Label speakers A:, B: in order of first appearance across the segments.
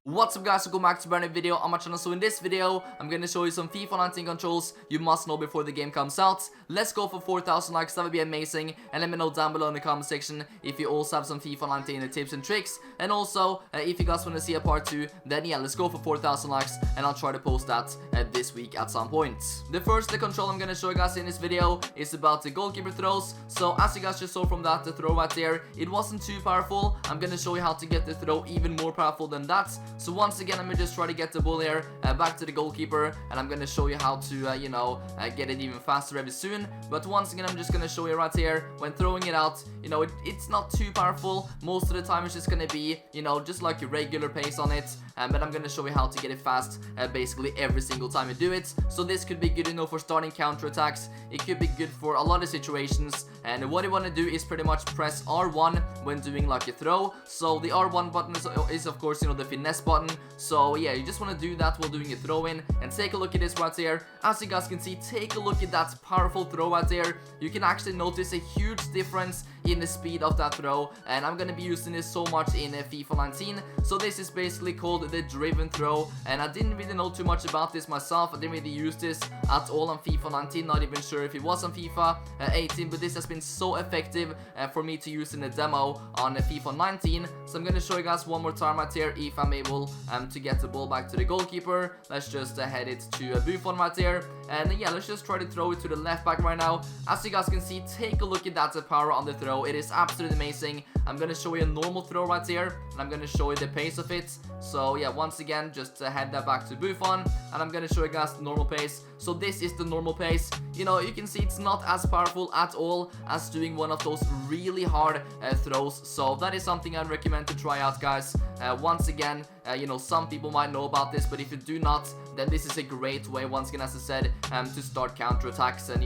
A: What's up guys, welcome back to a brand new video on my channel. So in this video, I'm gonna show you some FIFA 19 controls you must know before the game comes out. Let's go for 4,000 likes, that would be amazing. And let me know down below in the comment section if you also have some FIFA 19 tips and tricks. And also, if you guys want to see a part 2, then yeah, let's go for 4,000 likes. And I'll try to post that this week at some point. The first control I'm gonna show you guys in this video is about the goalkeeper throws. So as you guys just saw from that, the throw right there, it wasn't too powerful. I'm gonna show you how to get the throw even more powerful than that. So once again, I'm gonna just try to get the ball here back to the goalkeeper, and I'm gonna show you how to get it even faster very soon. But once again, I'm just gonna show you right here when throwing it out. It's not too powerful. Most of the time it's just gonna be just like a regular pace on it, but I'm gonna show you how to get it fast basically every single time you do it. So this could be good for starting counter attacks. It could be good for a lot of situations, and what you want to do is pretty much press R1 when doing like a throw. So the R1 button is of course the finesse button. So yeah, you just want to do that while doing a throw in, and take a look at this right here. As you guys can see, take a look at that powerful throw right there. You can actually notice a huge difference in the speed of that throw, and I'm gonna be using this so much in FIFA 19. So this is basically called the driven throw, and I didn't really know too much about this myself. I didn't really use this at all on FIFA 19, not even sure if it was on FIFA 18, but this has been so effective for me to use in a demo on FIFA 19. So I'm gonna show you guys one more time right here if I'm able to get the ball back to the goalkeeper. Let's just head it to Buffon right there, and yeah, let's just try to throw it to the left back right now. As you guys can see, take a look at that power on the throw. It is absolutely amazing. I'm gonna show you a normal throw right here, and I'm gonna show you the pace of it. So yeah, once again, just head that back to Buffon, and I'm gonna show you guys the normal pace. So this is the normal pace. You can see it's not as powerful at all as doing one of those really hard throws. So that is something I'd recommend to try out, guys. Once again, some people might know about this, but if you do not, then this is a great way, once again, as I said, to start counter attacks and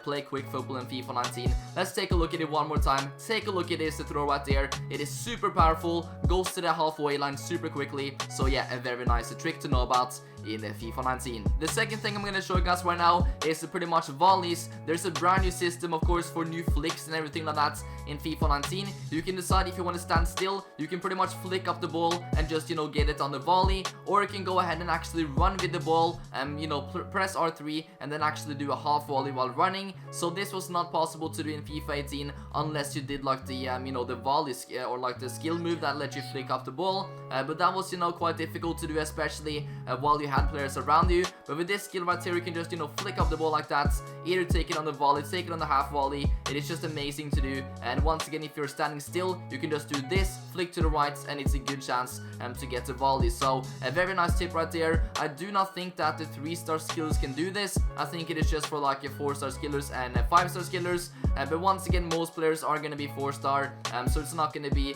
A: play quick football in FIFA 19. Let's take a look at it one more time. Take a look at this, the throw right there. It is super powerful, goes to the halfway line super quickly. So yeah, a very nice trick to know about in FIFA 19. The second thing I'm gonna show you guys right now is pretty much volleys. There's a brand new system, of course, for new flicks and everything like that in FIFA 19. You can decide if you want to stand still. You can pretty much flick up the ball and just get it on the volley, or you can go ahead and actually run with the ball and press R3 and then actually do a half volley while running. So this was not possible to do in FIFA 18 unless you did like the the volley or like the skill move that let you flick up the ball, but that was quite difficult to do, especially while you had players around you. But with this skill right here, you can just flick up the ball like that, either take it on the volley, take it on the half volley. It is just amazing to do. And once again, if you're standing still, you can just do this, flick to the right, and it's a good chance to get the volley. So a very nice tip right there. I do not think that the 3-star skillers can do this. I think it is just for like 4-star skillers and 5-star skillers, but once again, most players are going to be 4-star, so it's not going to be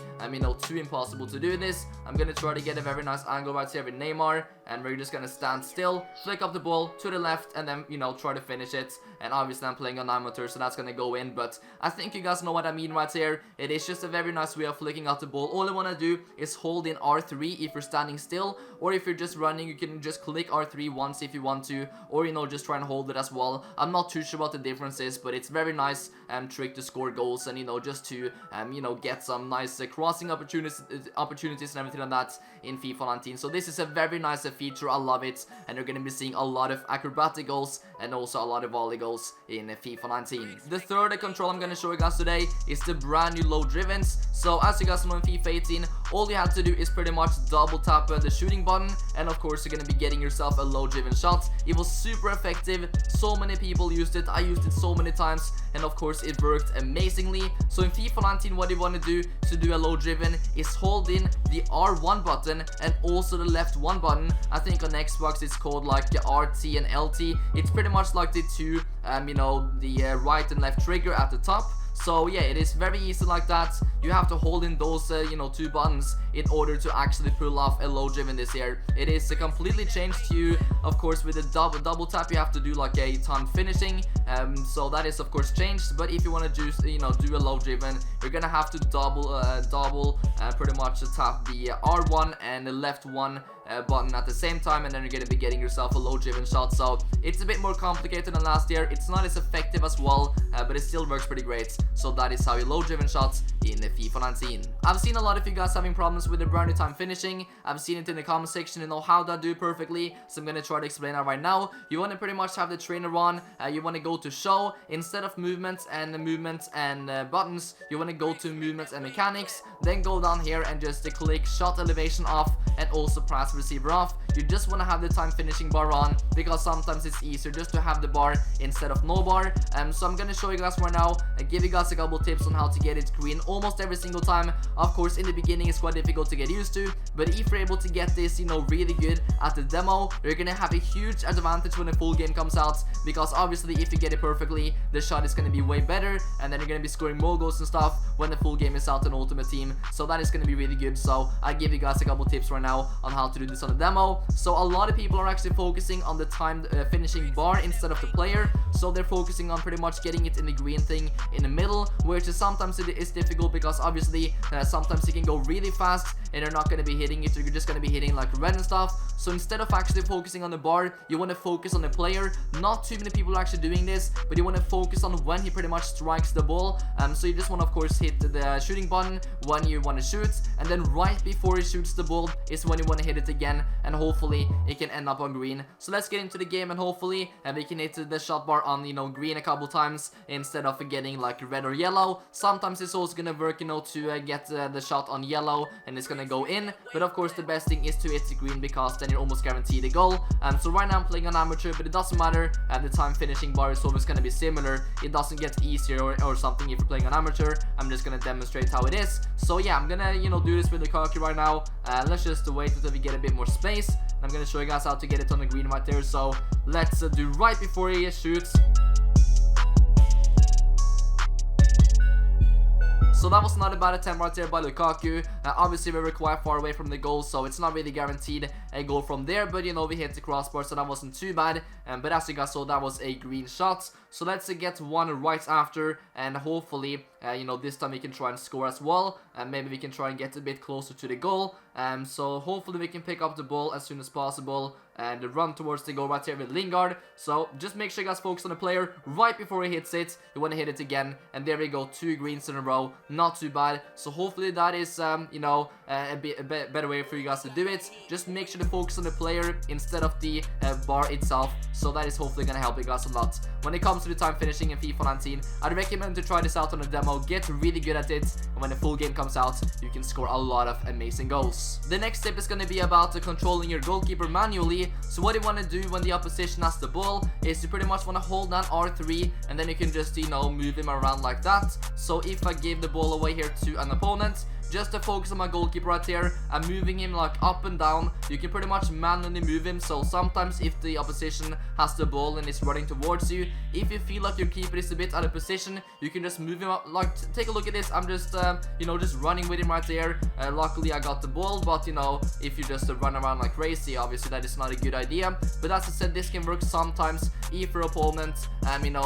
A: too impossible to do this. I'm going to try to get a very nice angle right here with Neymar, and we're just going to stand still, flick up the ball to the left, and then try to finish it. And obviously I'm playing on amateur, so that's going to go in, but I think you guys know what I mean right here. It is just a very nice way of flicking up the ball. All you want to do is hold in R3 if you're standing still, or if you're just running, you can just click R3 once if you want to, or just try and hold it as well. I'm not too sure what the difference is, but it's very nice trick to score goals, and just to get some nice crossing opportunities and everything like that in FIFA 19. So this is a very nice feature. I love it, and you're going to be seeing a lot of acrobatic goals and also a lot of volley goals in FIFA 19. The third control I'm going to show you guys today is the brand new low drivens. So as you guys know, in FIFA 18, all you have to do is pretty much double tap the shooting button, and of course you're going to be getting yourself a low driven shot. It was super effective. So many people used it. I used it so many times, and of course it worked amazingly. So in FIFA 19, what you want to do a low driven is hold in the R1 button and also the left 1 button. I think on Xbox it's called like RT and LT. It's pretty much like the two the right and left trigger at the top. So yeah, it is very easy like that. You have to hold in those 2 buttons in order to actually pull off a low driven this year. It is completely changed to you. Of course, with the double tap, you have to do like a ton finishing. So that is of course changed. But if you want to do a low driven, you're gonna have to double pretty much tap the R1 and the left 1 button at the same time, and then you're gonna be getting yourself a low driven shot. So it's a bit more complicated than last year. It's not as effective as well, but it still works pretty great. So that is how you low driven shots in FIFA 19. I've seen a lot of you guys having problems with the brand new time finishing. I've seen it in the comment section, how to do perfectly, so I'm gonna try to explain that right now. You want to pretty much have the trainer on. You want to go to show instead of movements and buttons. You want to go to movements and mechanics, then go down here and just click shot elevation off and also press receiver off. You just want to have the time finishing bar on, because sometimes it's easier just to have the bar instead of no bar. So I'm gonna show you guys right now and give you guys a couple tips on how to get it green almost every single time. Of course, in the beginning it's quite difficult to get used to, but if you're able to get this really good at the demo, you're gonna have a huge advantage when the full game comes out, because obviously if you get it perfectly, the shot is gonna be way better, and then you're gonna be scoring more goals and stuff when the full game is out in Ultimate Team. So that is gonna be really good. So I give you guys a couple tips right now on how to do this on the demo. So a lot of people are actually focusing on the time finishing bar instead of the player, so they're focusing on pretty much getting it in the green thing in the middle, which is sometimes it is difficult, because obviously sometimes you can go really fast and you're not going to be hitting it, you're just going to be hitting like red and stuff. So instead of actually focusing on the bar, you want to focus on the player. Not too many people are actually doing this, but you want to focus on when he pretty much strikes the ball. So you just want to of course hit the shooting button when you want to shoot, and then right before he shoots the ball is when you want to hit it again, and hopefully it can end up on green. So let's get into the game, and hopefully we can hit the shot bar on green a couple times instead of getting like red or yellow. Sometimes it's also gonna work to get the shot on yellow and it's gonna go in, but of course the best thing is to hit the green, because then you're almost guaranteed a goal. So right now I'm playing on amateur, but it doesn't matter, the time finishing bar is always gonna be similar. It doesn't get easier or something if you're playing on amateur. I'm just gonna demonstrate how it is. So yeah, I'm gonna do this with the Lukaku right now. Let's just wait until we get a bit more space. I'm gonna show you guys how to get it on the green right there. So let's do right before he shoots. So that was not a bad attempt right there by Lukaku. Obviously we were quite far away from the goal, so it's not really guaranteed a goal from there, but we hit the crossbar, so that wasn't too bad. But as you guys saw, that was a green shot. So let's get one right after, and hopefully this time we can try and score as well, and maybe we can try and get a bit closer to the goal. So hopefully we can pick up the ball as soon as possible and run towards the goal right here with Lingard. So just make sure you guys focus on the player right before he hits it. You want to hit it again, and there we go, 2 greens in a row. Not too bad. So hopefully that is a bit better way for you guys to do it. Just make sure to focus on the player instead of the bar itself. So that is hopefully gonna help you guys a lot when it comes to the time finishing in FIFA 19. I'd recommend to try this out on a demo, get really good at it, and when the full game comes out, you can score a lot of amazing goals. The next tip is gonna be about controlling your goalkeeper manually. So what you want to do when the opposition has the ball is you pretty much want to hold down R3, and then you can just move him around like that. So if I give the ball away here to an opponent, just to focus on my goalkeeper right here, I'm moving him like up and down. You can pretty much manually move him. So sometimes if the opposition has the ball and is running towards you, if you feel like your keeper is a bit out of position, you can just move him up. Like, take a look at this. I'm just just running with him right there. Luckily I got the ball, but if you just run around like crazy, obviously that is not a good idea. But as I said, this can work sometimes if your opponent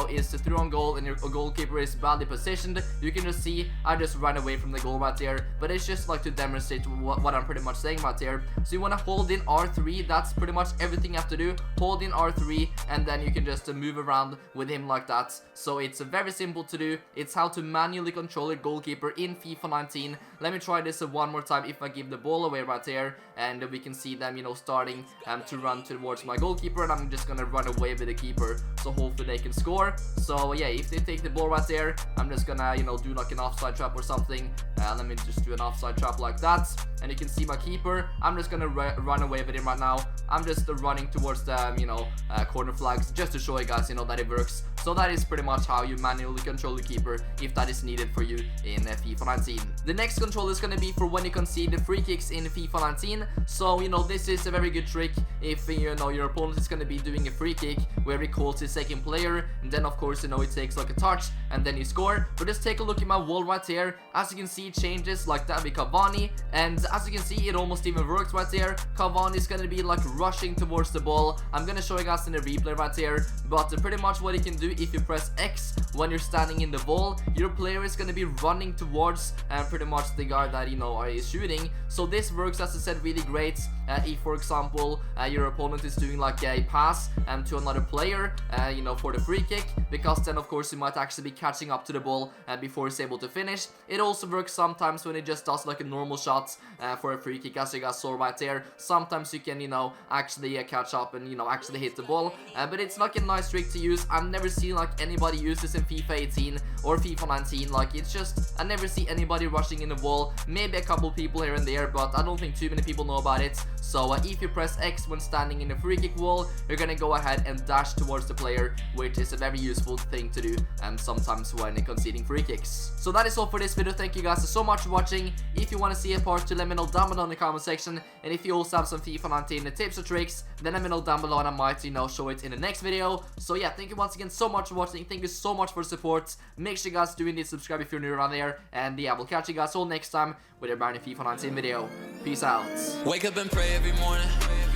A: is through on goal and your goalkeeper is badly positioned. You can just see I just ran away from the goal right there. But it's just like to demonstrate what I'm pretty much saying right here. So you want to hold in R3. That's pretty much everything you have to do. Hold in R3, and then you can just move around with him like that. So it's very simple to do. It's how to manually control your goalkeeper in FIFA 19. Let me try this one more time if I give the ball away right here, and we can see them starting to run towards my goalkeeper, and I'm just gonna run away with the keeper. So hopefully they can score. So yeah, if they take the ball right there, I'm just gonna do like an offside trap or something. Let me just do an offside trap like that, and you can see my keeper. I'm just gonna run away with him right now. I'm just running towards the corner flags, just to show you guys that it works. So that is pretty much how you manually control the keeper if that is needed for you in FIFA 19. The next control is gonna be for when you concede the free kicks in FIFA 19. So this is a very good trick if your opponent is gonna be doing a free kick where he calls his second player, and then of course it takes like a touch and then you score. But just take a look at my wall right here. As you can see, it changes like that with Cavani, and as you can see, it almost even works right there. Cavani is gonna be like rushing towards the ball. I'm gonna show you guys in the replay right here, but pretty much what you can do if you press X when you're standing in the ball, your player is gonna be running towards pretty much the guy that is shooting. So this works, as I said, really great if for example your opponent is doing like a pass to another player, you know, for the free kick, because then of course you might actually be catching up to the ball before he's able to finish. It also works sometimes when he just does like a normal shot for a free kick, as you guys saw right there. Sometimes you can, you know, actually catch up and, you know, actually hit the ball, but it's like a nice trick to use. I've never seen like anybody use this in FIFA 18 or FIFA 19. Like, it's just, I never see anybody rushing in the wall. Maybe a couple people here and there, but I don't think too many people know about it. So if you press X when standing in the free kick wall, you're gonna go ahead and dash towards the player, which is a very useful thing to do sometimes when conceding free kicks. So that is all for this video. Thank you guys so much for watching. If you want to see a part 2, let me know down below in the comment section, and if you also have some FIFA 19 tips or tricks, then let me know down below and I might, you know, show it in the next video. So yeah, thank you once again so much for watching. Thank you so much for the support. Make sure you guys do indeed subscribe if you're new around there, and yeah, we'll catch you guys all next time with a brand new FIFA 19 video. Peace out.
B: Wake up and pray every morning.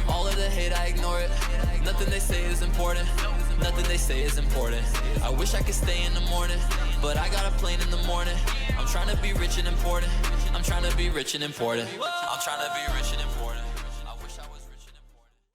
B: All of the hate, I ignore it. Nothing they say is important. Nothing they say is important. I wish I could stay in the morning, but I got a plane in the morning. I'm trying to be rich and important. I'm trying to be rich and important. I'm trying to be rich and important.